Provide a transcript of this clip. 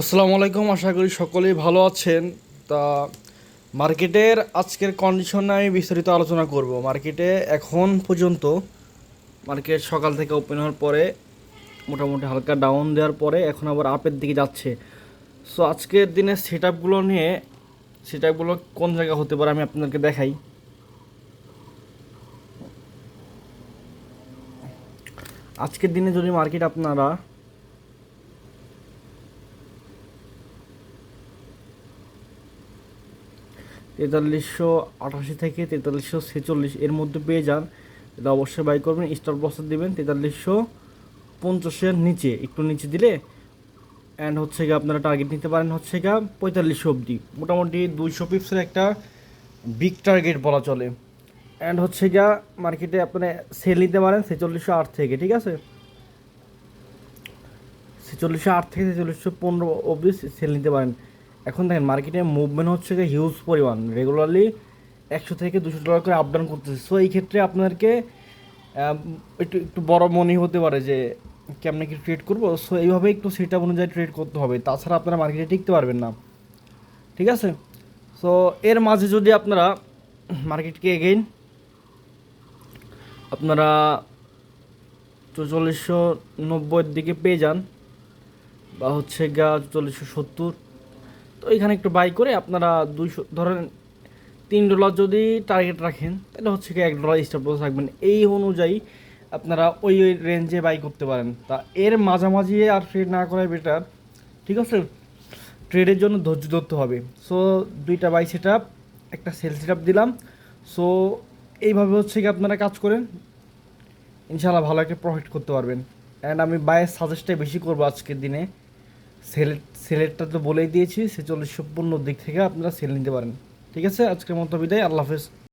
আসসালামু আলাইকুম, আশা করি সকলেই ভালো আছেন। তা মার্কেটের আজকের কন্ডিশনে আমি বিস্তারিত আলোচনা করব। মার্কেটে এখন পর্যন্ত মার্কেট সকাল থেকে ওপেন হওয়ার পরে মোটামুটি হালকা ডাউন দেওয়ার পরে এখন আবার আপের দিকে যাচ্ছে। সো আজকের দিনে সেট আপগুলো কোন জায়গা হতে পারে আমি আপনাদেরকে দেখাই। আজকের দিনে যদি মার্কেট আপনারা 4388 থেকে 4346 এর মধ্যে পেয়ে যান, এটা অবশ্যই বাই করবেন। স্টপ লস দিবেন 4350 নিচে, একটু নিচে দিলে অ্যান্ড হচ্ছে গিয়ে আপনারা টার্গেট নিতে পারেন হচ্ছে গিয়ে 4500 অবধি। মোটামুটি 200 পিপসের একটা বিগ টার্গেট বলা চলে। অ্যান্ড হচ্ছে গিয়া মার্কেটে আপনারা সেল নিতে পারেন 4608 থেকে, ঠিক আছে? 4608 থেকে 4615 অবধি সেল নিতে পারেন। এখন দেখেন মার্কেটে মুভমেন্ট হচ্ছে গিয়ে হিউজ পরিমাণ, রেগুলারলি 100 থেকে $200 করে আপ ডাউন করতেছে। সো এই ক্ষেত্রে আপনাদেরকে একটু একটু বড় মনে হতে পারে যে কেমনে কি ট্রেড করবো। সো এইভাবে একটু সেট আপ অনুযায়ী ট্রেড করতে হবে, তাছাড়া আপনারা মার্কেটে টিকতে পারবেন না, ঠিক আছে? সো এর মাঝে যদি আপনারা মার্কেটকে এগেইন আপনারা 4490-এর দিকে পেয়ে যান বা হচ্ছে গা 4470, তো এখানে একটু বাই করে আপনারা 200 ধরেন $3 যদি টার্গেট রাখেন তাহলে হচ্ছে কি $1 স্টপ লস রাখবেন। এই অনুযায়ী আপনারা ওই ওই রেঞ্জে বাই করতে পারেন। তা এর মাঝামাঝি আর ট্রেড না করাই বেটার, ঠিক আছে? ট্রেডের জন্য ধৈর্য ধরতে হবে। সো দুইটা বাই সেট আপ, একটা সেল সেট আপ দিলাম। সো এইভাবে হচ্ছে কি আপনারা কাজ করেন, ইনশাআল্লাহ ভালো একটা প্রফিট করতে পারবেন। অ্যান্ড আমি বাইয়ের সাজেস্টটাই বেশি করবো আজকের দিনে। সেলেরটা তো বলেই দিয়েছি, 4650 দিক থেকে আপনারা সেল নিতে পারেন। ঠিক আছে, আজকের মতো বিদায়, আল্লাহ হাফেজ।